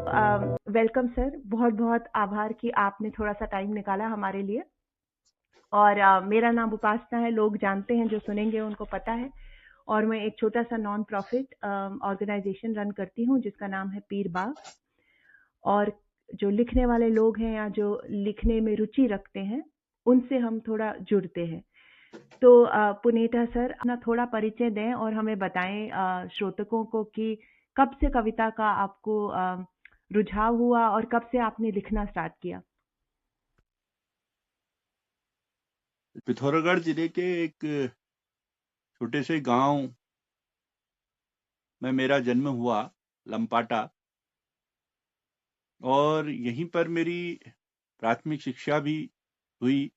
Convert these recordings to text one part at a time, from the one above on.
Welcome sir, बहुत बहुत आभार कि आपने थोड़ा सा टाइम निकाला हमारे लिए। और मेरा नाम उपासना है, लोग जानते हैं, जो सुनेंगे उनको पता है। और मैं एक छोटा सा नॉन प्रॉफिट ऑर्गेनाइजेशन रन करती हूँ जिसका नाम है पीर बाग। और जो लिखने वाले लोग हैं या जो लिखने में रुचि रखते हैं उनसे हम थोड़ा जुड़ते हैं। तो पुनीता सर, अपना थोड़ा परिचय दें और हमें बताएं श्रोतकों को कि कब से कविता का आपको रुझाव हुआ और कब से आपने लिखना स्टार्ट किया। पिथौरागढ़ जिले के एक छोटे से गांव में मेरा जन्म हुआ, लंपाटा। और यहीं पर मेरी प्राथमिक शिक्षा भी हुई।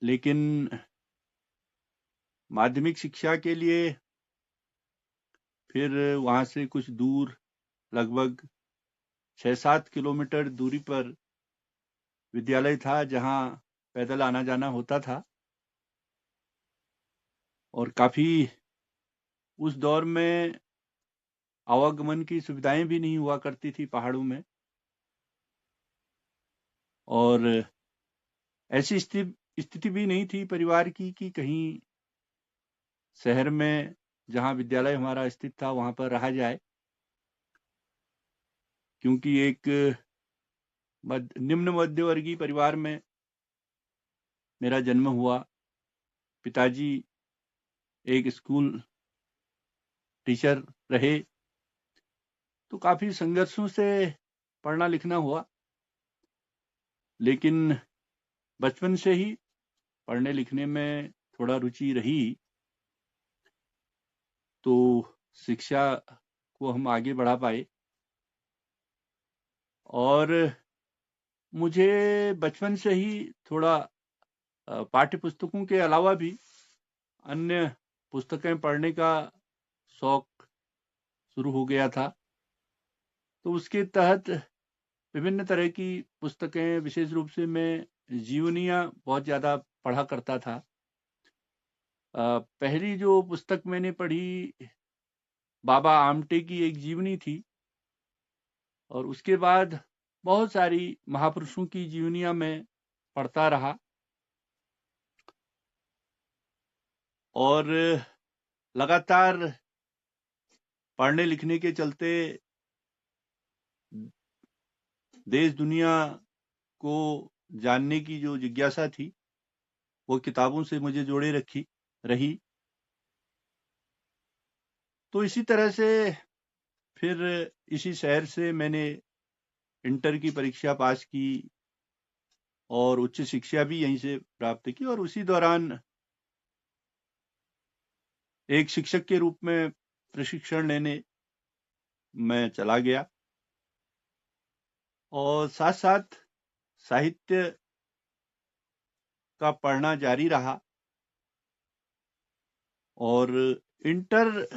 लेकिन माध्यमिक शिक्षा के लिए फिर वहां से कुछ दूर, लगभग 6-7 किलोमीटर दूरी पर विद्यालय था जहां पैदल आना जाना होता था। और काफी उस दौर में आवागमन की सुविधाएं भी नहीं हुआ करती थी पहाड़ों में। और ऐसी स्थिति भी नहीं थी परिवार की कि कहीं शहर में जहां विद्यालय हमारा स्थित था वहां पर रहा जाए, क्योंकि एक निम्न मध्यवर्गीय परिवार में मेरा जन्म हुआ। पिताजी एक स्कूल टीचर रहे, तो काफी संघर्षों से पढ़ना लिखना हुआ। लेकिन बचपन से ही पढ़ने लिखने में थोड़ा रुचि रही, तो शिक्षा को हम आगे बढ़ा पाए। और मुझे बचपन से ही थोड़ा पाठ्य पुस्तकों के अलावा भी अन्य पुस्तकें पढ़ने का शौक शुरू हो गया था। तो उसके तहत विभिन्न तरह की पुस्तकें, विशेष रूप से मैं जीवनियां बहुत ज़्यादा पढ़ा करता था। पहली जो पुस्तक मैंने पढ़ी बाबा आमटे की एक जीवनी थी। और उसके बाद बहुत सारी महापुरुषों की जीवनियां मैं पढ़ता रहा। और लगातार पढ़ने लिखने के चलते देश दुनिया को जानने की जो जिज्ञासा थी वो किताबों से मुझे जोड़े रही। तो इसी तरह से फिर इसी शहर से मैंने इंटर की परीक्षा पास की और उच्च शिक्षा भी यहीं से प्राप्त की। और उसी दौरान एक शिक्षक के रूप में प्रशिक्षण लेने मैं चला गया और साथ साथ साहित्य का पढ़ना जारी रहा। और इंटर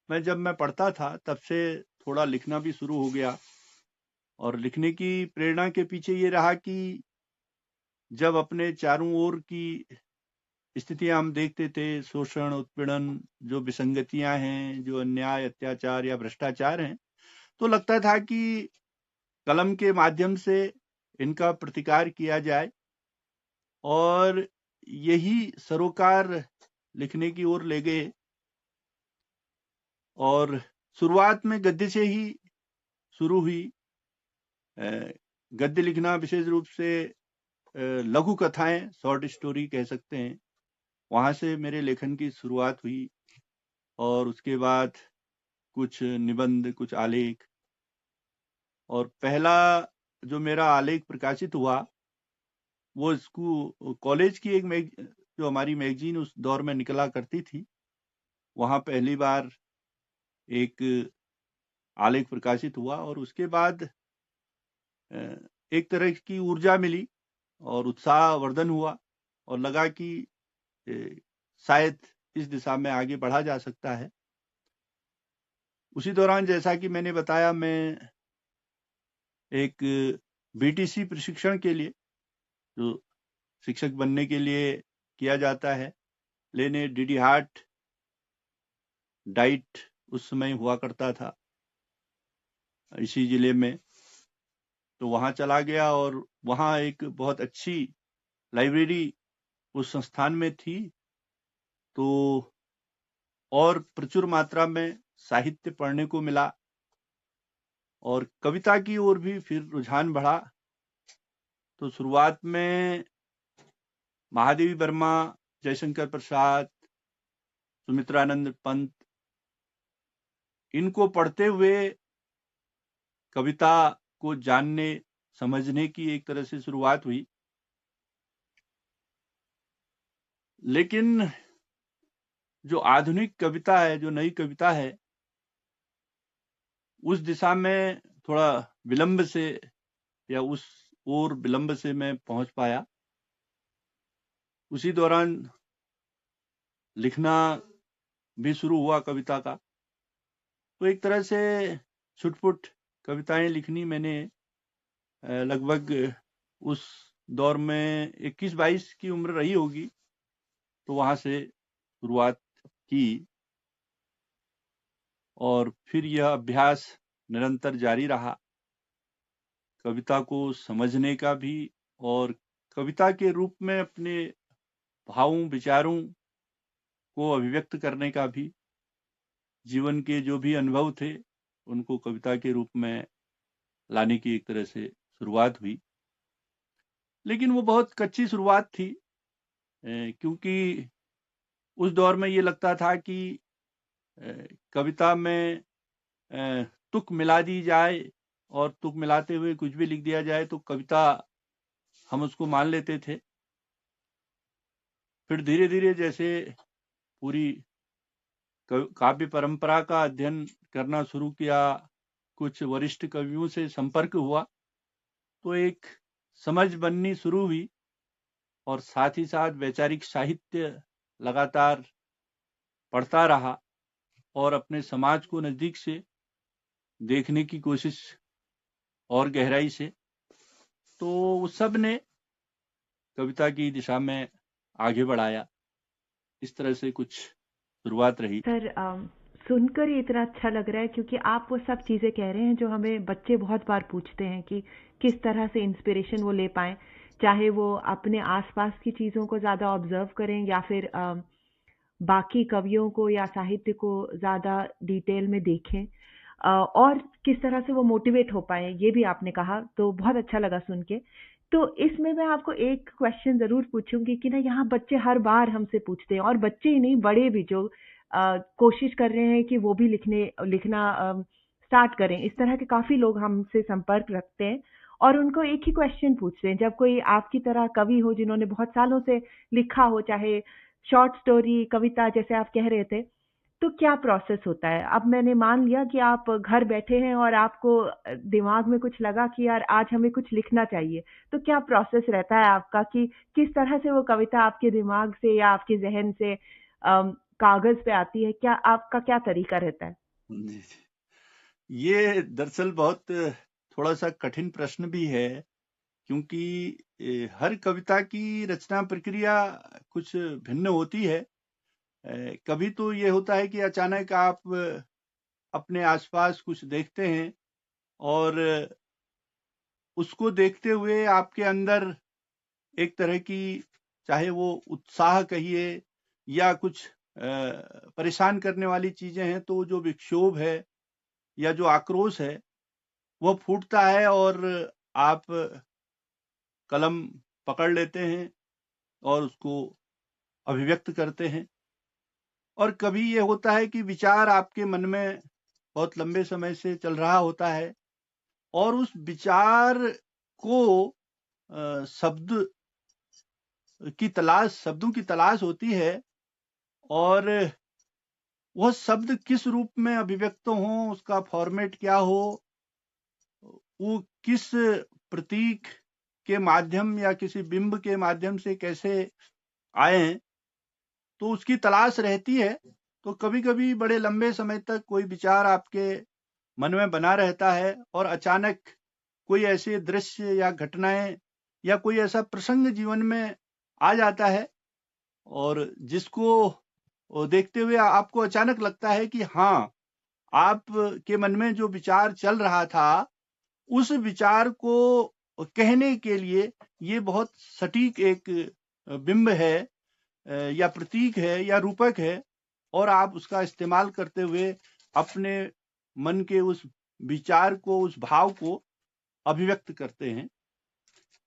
में जब मैं पढ़ता था तब से थोड़ा लिखना भी शुरू हो गया। और लिखने की प्रेरणा के पीछे ये रहा कि जब अपने चारों ओर की स्थितियां हम देखते थे, शोषण, उत्पीड़न, जो विसंगतियां हैं, जो अन्याय, अत्याचार या भ्रष्टाचार हैं, तो लगता था कि कलम के माध्यम से इनका प्रतिकार किया जाए। और यही सरोकार लिखने की ओर ले गए। और शुरुआत में गद्य से ही शुरू हुई। गद्य लिखना विशेष रूप से लघु कथाएं, शॉर्ट स्टोरी कह सकते हैं, वहां से मेरे लेखन की शुरुआत हुई। और उसके बाद कुछ निबंध, कुछ आलेख। और पहला जो मेरा आलेख प्रकाशित हुआ वो स्कूल कॉलेज की एक जो हमारी मैगजीन उस दौर में निकला करती थी, वहां पहली बार एक आलेख प्रकाशित हुआ। और उसके बाद एक तरह की ऊर्जा मिली और उत्साहवर्धन हुआ और लगा कि शायद इस दिशा में आगे बढ़ा जा सकता है। उसी दौरान जैसा कि मैंने बताया, मैं एक बीटीसी प्रशिक्षण के लिए, जो शिक्षक बनने के लिए किया जाता है, लेने डीडी हार्ट डाइट उस समय हुआ करता था। इसी जिले में। तो वहाँ चला गया और वहाँ एक बहुत अच्छी लाइब्रेरी उस संस्थान में थी, तो और प्रचुर मात्रा में साहित्य पढ़ने को मिला और कविता की ओर भी फिर रुझान बढ़ा। तो शुरुआत में महादेवी वर्मा, जयशंकर प्रसाद, सुमित्रानंद पंत, इनको पढ़ते हुए कविता को जानने समझने की एक तरह से शुरुआत हुई। लेकिन जो आधुनिक कविता है, जो नई कविता है, उस दिशा में थोड़ा विलंब से या उस ओर विलंब से मैं पहुंच पाया। उसी दौरान लिखना भी शुरू हुआ कविता का। तो एक तरह से छुटपुट कविताएं लिखनी मैंने लगभग उस दौर में 21-22 की उम्र रही होगी, तो वहां से शुरुआत की और फिर यह अभ्यास निरंतर जारी रहा, कविता को समझने का भी और कविता के रूप में अपने भावों विचारों को अभिव्यक्त करने का भी। जीवन के जो भी अनुभव थे उनको कविता के रूप में लाने की एक तरह से शुरुआत हुई। लेकिन वो बहुत कच्ची शुरुआत थी, क्योंकि उस दौर में ये लगता था कि कविता में तुक मिला दी जाए और तुक मिलाते हुए कुछ भी लिख दिया जाए तो कविता हम उसको मान लेते थे। फिर धीरे धीरे जैसे पूरी काव्य परंपरा का अध्ययन करना शुरू किया, कुछ वरिष्ठ कवियों से संपर्क हुआ, तो एक समझ बननी शुरू हुई और साथ ही साथ वैचारिक साहित्य लगातार पढ़ता रहा और अपने समाज को नजदीक से देखने की कोशिश और गहराई से। तो उस सब ने कविता की दिशा में आगे बढ़ाया। इस तरह से कुछ शुरुआत रही। सर सुनकर ही इतना अच्छा लग रहा है, क्योंकि आप वो सब चीज़ें कह रहे हैं जो हमें बच्चे बहुत बार पूछते हैं कि किस तरह से इंस्पिरेशन वो ले पाएं, चाहे वो अपने आसपास की चीज़ों को ज़्यादा ऑब्जर्व करें या फिर बाकी कवियों को या साहित्य को ज़्यादा डिटेल में देखें, और किस तरह से वो मोटिवेट हो पाए, ये भी आपने कहा, तो बहुत अच्छा लगा सुन के। तो इसमें मैं आपको एक क्वेश्चन ज़रूर पूछूंगी कि ना, यहाँ बच्चे हर बार हमसे पूछते हैं, और बच्चे ही नहीं, बड़े भी जो कोशिश कर रहे हैं कि वो भी लिखना स्टार्ट करें। इस तरह के काफ़ी लोग हमसे संपर्क रखते हैं और उनको एक ही क्वेश्चन पूछते हैं। जब कोई आपकी तरह कवि हो जिन्होंने बहुत सालों से लिखा हो, चाहे शॉर्ट स्टोरी, कविता, जैसे आप कह रहे थे, तो क्या प्रोसेस होता है? अब मैंने मान लिया कि आप घर बैठे हैं और आपको दिमाग में कुछ लगा कि यार आज हमें कुछ लिखना चाहिए, तो क्या प्रोसेस रहता है आपका कि किस तरह से वो कविता आपके दिमाग से या आपके जहन से कागज पे आती है? क्या आपका क्या तरीका रहता है? जी, ये दरअसल बहुत थोड़ा सा कठिन प्रश्न भी है, क्योंकि हर कविता की रचना प्रक्रिया कुछ भिन्न होती है। कभी तो ये होता है कि अचानक आप अपने आसपास कुछ देखते हैं और उसको देखते हुए आपके अंदर एक तरह की, चाहे वो उत्साह कहिए या कुछ परेशान करने वाली चीजें हैं, तो जो विक्षोभ है या जो आक्रोश है वह फूटता है और आप कलम पकड़ लेते हैं और उसको अभिव्यक्त करते हैं। और कभी ये होता है कि विचार आपके मन में बहुत लंबे समय से चल रहा होता है और उस विचार को शब्दों की तलाश होती है और वह शब्द किस रूप में अभिव्यक्त हो, उसका फॉर्मेट क्या हो, वो किस प्रतीक के माध्यम या किसी बिंब के माध्यम से कैसे आए, तो उसकी तलाश रहती है। तो कभी कभी बड़े लंबे समय तक कोई विचार आपके मन में बना रहता है और अचानक कोई ऐसे दृश्य या घटनाएं या कोई ऐसा प्रसंग जीवन में आ जाता है और जिसको देखते हुए आपको अचानक लगता है कि हाँ, आप के मन में जो विचार चल रहा था, उस विचार को कहने के लिए ये बहुत सटीक एक बिंब है या प्रतीक है या रूपक है, और आप उसका इस्तेमाल करते हुए अपने मन के उस विचार को, उस भाव को अभिव्यक्त करते हैं।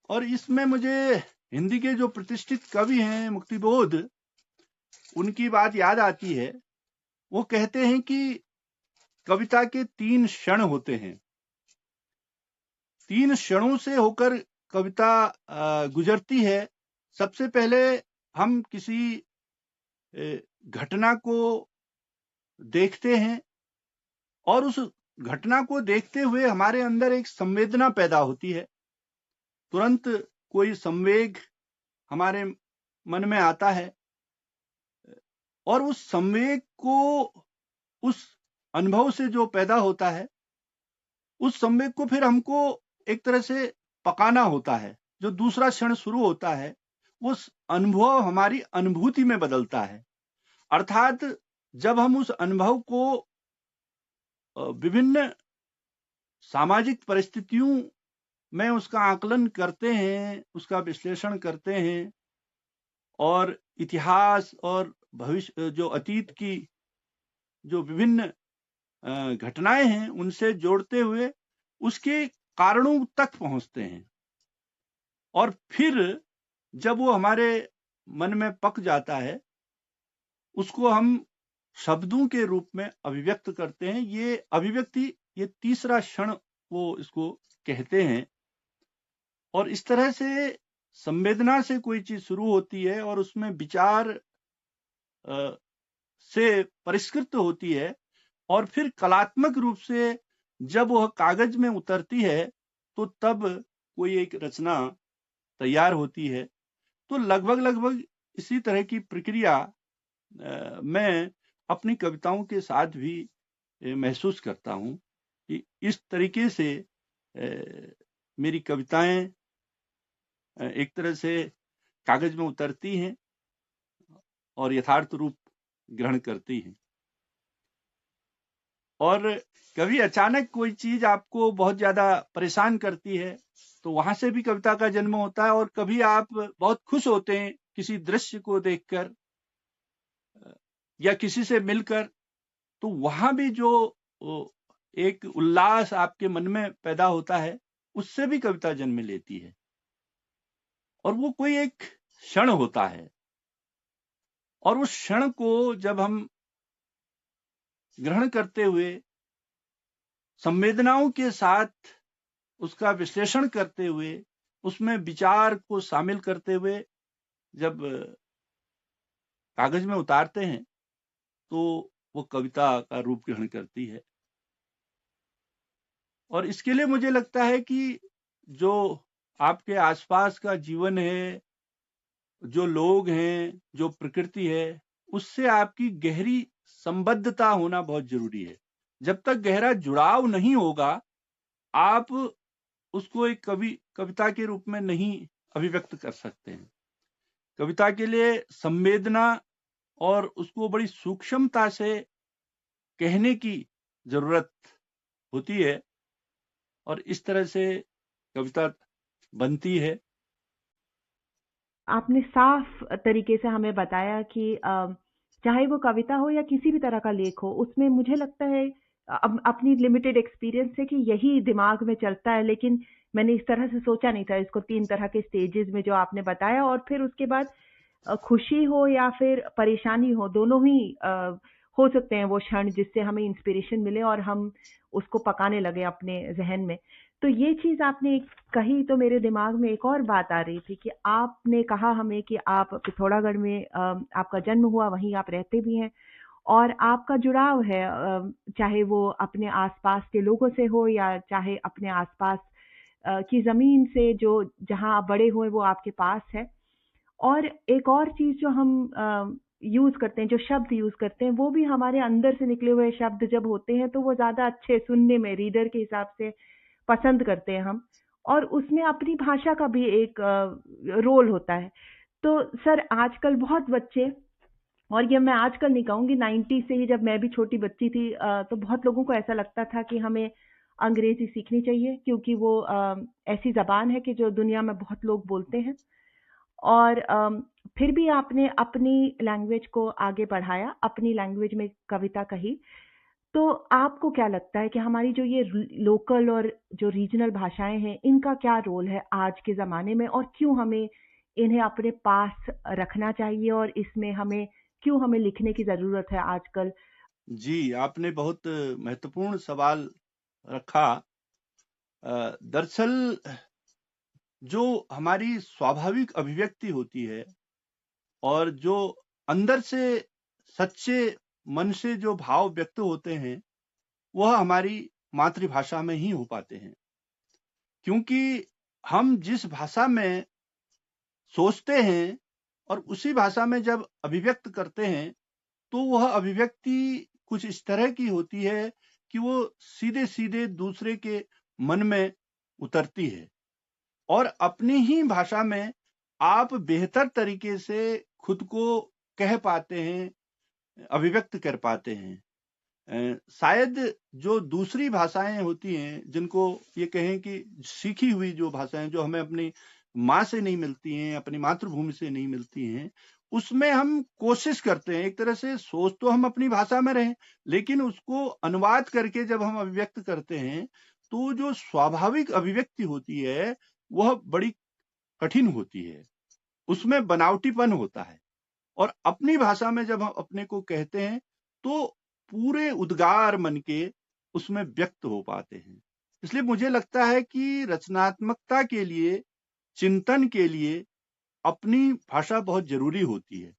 और इसमें मुझे हिंदी के जो प्रतिष्ठित कवि हैं मुक्तिबोध, उनकी बात याद आती है। वो कहते हैं कि कविता के 3 क्षण होते हैं। 3 क्षणों से होकर कविता गुजरती है। सबसे पहले हम किसी घटना को देखते हैं, और उस घटना को देखते हुए हमारे अंदर एक संवेदना पैदा होती है। तुरंत कोई संवेग हमारे मन में आता है, और उस संवेग को, उस अनुभव से जो पैदा होता है, उस संवेग को फिर हमको एक तरह से पकाना होता है। जो दूसरा क्षण शुरू होता है, उस अनुभव हमारी अनुभूति में बदलता है। अर्थात जब हम उस अनुभव को विभिन्न सामाजिक परिस्थितियों में उसका आकलन करते हैं, उसका विश्लेषण करते हैं, और इतिहास और भविष्य, जो अतीत की जो विभिन्न घटनाएं हैं, उनसे जोड़ते हुए उसके कारणों तक पहुंचते हैं, और फिर जब वो हमारे मन में पक जाता है, उसको हम शब्दों के रूप में अभिव्यक्त करते हैं। ये अभिव्यक्ति, ये तीसरा क्षण वो इसको कहते हैं। और इस तरह से संवेदना से कोई चीज शुरू होती है और उसमें विचार से परिष्कृत होती है, और फिर कलात्मक रूप से जब वह कागज में उतरती है, तो तब कोई एक रचना तैयार होती है। तो लगभग लगभग इसी तरह की प्रक्रिया मैं अपनी कविताओं के साथ भी महसूस करता हूं कि इस तरीके से मेरी कविताएं एक तरह से कागज में उतरती हैं और यथार्थ रूप ग्रहण करती हैं। और कभी अचानक कोई चीज आपको बहुत ज्यादा परेशान करती है, तो वहां से भी कविता का जन्म होता है। और कभी आप बहुत खुश होते हैं किसी दृश्य को देखकर या किसी से मिलकर, तो वहां भी जो एक उल्लास आपके मन में पैदा होता है, उससे भी कविता जन्म लेती है। और वो कोई एक क्षण होता है, और उस क्षण को जब हम ग्रहण करते हुए संवेदनाओं के साथ उसका विश्लेषण करते हुए, उसमें विचार को शामिल करते हुए जब कागज में उतारते हैं, तो वो कविता का रूप ग्रहण करती है। और इसके लिए मुझे लगता है कि जो आपके आसपास का जीवन है, जो लोग हैं, जो प्रकृति है, उससे आपकी गहरी संबद्धता होना बहुत जरूरी है। जब तक गहरा जुड़ाव नहीं होगा, आप उसको एक कविता के रूप में नहीं अभिव्यक्त कर सकते हैं। कविता के लिए संवेदना और उसको बड़ी सूक्ष्मता से कहने की जरूरत होती है, और इस तरह से कविता बनती है। आपने साफ तरीके से हमें बताया कि चाहे वो कविता हो या किसी भी तरह का लेख हो, उसमें मुझे लगता है अपनी लिमिटेड एक्सपीरियंस से कि यही दिमाग में चलता है, लेकिन मैंने इस तरह से सोचा नहीं था इसको 3 तरह के स्टेजेस में जो आपने बताया। और फिर उसके बाद खुशी हो या फिर परेशानी हो, दोनों ही हो सकते हैं वो क्षण जिससे हमें इंस्पिरेशन मिले और हम उसको पकाने लगे अपने जहन में। तो ये चीज आपने कही तो मेरे दिमाग में एक और बात आ रही थी कि आपने कहा हमें कि आप पिथौरागढ़ में आपका जन्म हुआ, वहीं आप रहते भी हैं और आपका जुड़ाव है, चाहे वो अपने आसपास के लोगों से हो या चाहे अपने आसपास की जमीन से, जो जहां आप बड़े हुए वो आपके पास है। और एक और चीज जो हम यूज करते हैं, जो शब्द यूज करते हैं, वो भी हमारे अंदर से निकले हुए शब्द जब होते हैं तो वो ज्यादा अच्छे सुनने में रीडर के हिसाब से पसंद करते हैं हम, और उसमें अपनी भाषा का भी एक रोल होता है। तो सर, आजकल बहुत बच्चे और ये मैं आजकल नहीं कहूँगी, 90 से ही जब मैं भी छोटी बच्ची थी तो बहुत लोगों को ऐसा लगता था कि हमें अंग्रेजी सीखनी चाहिए क्योंकि वो ऐसी ज़बान है कि जो दुनिया में बहुत लोग बोलते हैं। और फिर भी आपने अपनी लैंग्वेज को आगे बढ़ाया, अपनी लैंग्वेज में कविता कही। तो आपको क्या लगता है कि हमारी जो ये लोकल और जो रीजनल भाषाएं हैं, इनका क्या रोल है आज के ज़माने में, और क्यों हमें इन्हें अपने पास रखना चाहिए, और इसमें क्यों हमें लिखने की ज़रूरत है आजकल? जी, आपने बहुत महत्वपूर्ण सवाल रखा। दरअसल जो हमारी स्वाभाविक अभिव्यक्ति होती है और जो अंदर से सच्चे मन से जो भाव व्यक्त होते हैं, वह हमारी मातृभाषा में ही हो पाते हैं। क्योंकि हम जिस भाषा में सोचते हैं और उसी भाषा में जब अभिव्यक्त करते हैं, तो वह अभिव्यक्ति कुछ इस तरह की होती है कि वो सीधे सीधे दूसरे के मन में उतरती है और अपनी ही भाषा में आप बेहतर तरीके से खुद को कह पाते हैं, अभिव्यक्त कर पाते हैं। शायद जो दूसरी भाषाएं होती हैं, जिनको ये कहें कि सीखी हुई जो भाषाएं जो हमें अपनी माँ से नहीं मिलती हैं, अपनी मातृभूमि से नहीं मिलती हैं, उसमें हम कोशिश करते हैं, एक तरह से सोच तो हम अपनी भाषा में रहें, लेकिन उसको अनुवाद करके जब हम अभिव्यक्त करते हैं, तो जो स्वाभाविक अभिव्यक्ति होती है वह बड़ी कठिन होती है, उसमें बनावटीपन होता है। और अपनी भाषा में जब हम अपने को कहते हैं, तो पूरे उद्गार मन के उसमें व्यक्त हो पाते हैं। इसलिए मुझे लगता है कि रचनात्मकता के लिए, चिंतन के लिए अपनी भाषा बहुत जरूरी होती है।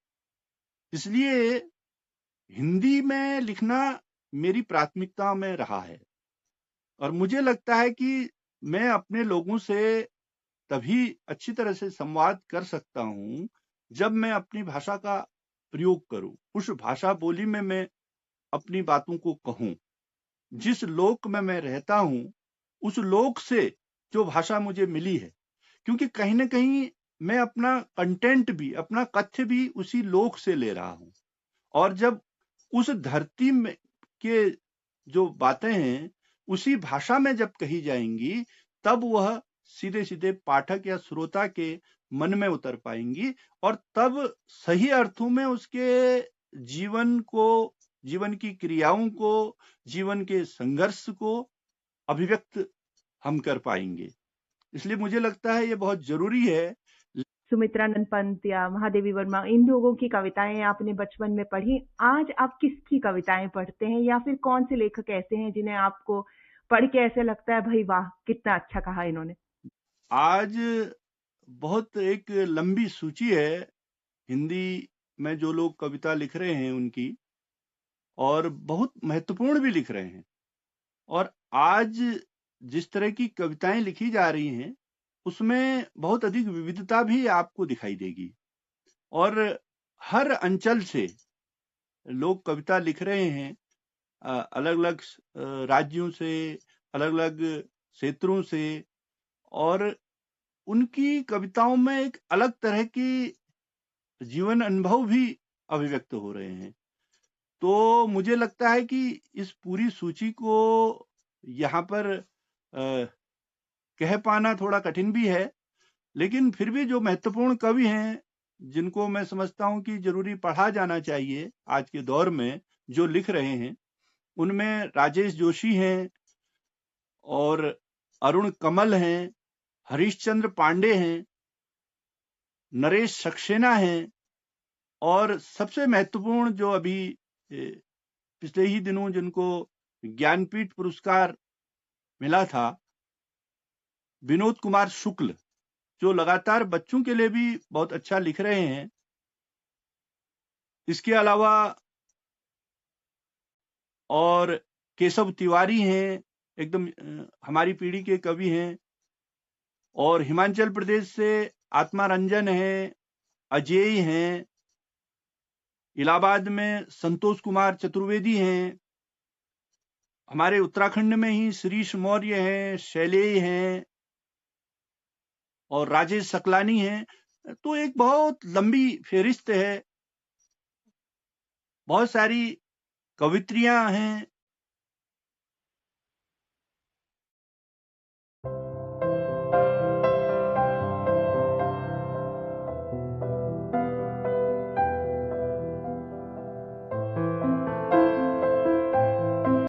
इसलिए हिंदी में लिखना मेरी प्राथमिकता में रहा है और मुझे लगता है कि मैं अपने लोगों से तभी अच्छी तरह से संवाद कर सकता हूं जब मैं अपनी भाषा का प्रयोग करूं, उस भाषा बोली में मैं अपनी बातों को कहूं। जिस लोक में मैं रहता हूं, उस लोक से जो भाषा मुझे मिली है, क्योंकि कहीं ना कहीं मैं अपना कंटेंट भी, अपना कथ्य भी उसी लोक से ले रहा हूं। और जब उस धरती में के जो बातें हैं उसी भाषा में जब कही जाएंगी, तब वह सीधे सीधे पाठक या श्रोता के मन में उतर पाएंगी और तब सही अर्थों में उसके जीवन को, जीवन की क्रियाओं को, जीवन के संघर्ष को अभिव्यक्त हम कर पाएंगे। इसलिए मुझे लगता है ये बहुत जरूरी है। सुमित्रानंद पंत या महादेवी वर्मा, इन लोगों की कविताएं आपने बचपन में पढ़ी। आज आप किसकी कविताएं पढ़ते हैं, या फिर कौन से लेखक ऐसे हैं जिन्हें आपको पढ़ के ऐसे लगता है भाई वाह कितना अच्छा कहा इन्होंने? आज बहुत एक लंबी सूची है हिंदी में जो लोग कविता लिख रहे हैं उनकी, और बहुत महत्वपूर्ण भी लिख रहे हैं। और आज जिस तरह की कविताएं लिखी जा रही हैं उसमें बहुत अधिक विविधता भी आपको दिखाई देगी और हर अंचल से लोग कविता लिख रहे हैं, अलग अलग राज्यों से, अलग अलग क्षेत्रों से, और उनकी कविताओं में एक अलग तरह की जीवन अनुभव भी अभिव्यक्त हो रहे हैं। तो मुझे लगता है कि इस पूरी सूची को यहाँ पर कह पाना थोड़ा कठिन भी है, लेकिन फिर भी जो महत्वपूर्ण कवि हैं जिनको मैं समझता हूं कि जरूरी पढ़ा जाना चाहिए आज के दौर में, जो लिख रहे हैं, उनमें राजेश जोशी हैं और अरुण कमल हैं, हरीशचंद्र पांडे हैं, नरेश सक्सेना हैं, और सबसे महत्वपूर्ण जो अभी पिछले ही दिनों जिनको ज्ञानपीठ पुरस्कार मिला था, विनोद कुमार शुक्ल, जो लगातार बच्चों के लिए भी बहुत अच्छा लिख रहे हैं। इसके अलावा और केशव तिवारी हैं, एकदम हमारी पीढ़ी के कवि हैं, और हिमाचल प्रदेश से आत्मा रंजन हैं, अजय हैं, इलाहाबाद में संतोष कुमार चतुर्वेदी हैं, हमारे उत्तराखंड में ही श्रीश मौर्य हैं, शैलेय हैं और राजेश सकलानी हैं। तो एक बहुत लंबी फेरिस्त है बहुत सारी कवित्रियां हैं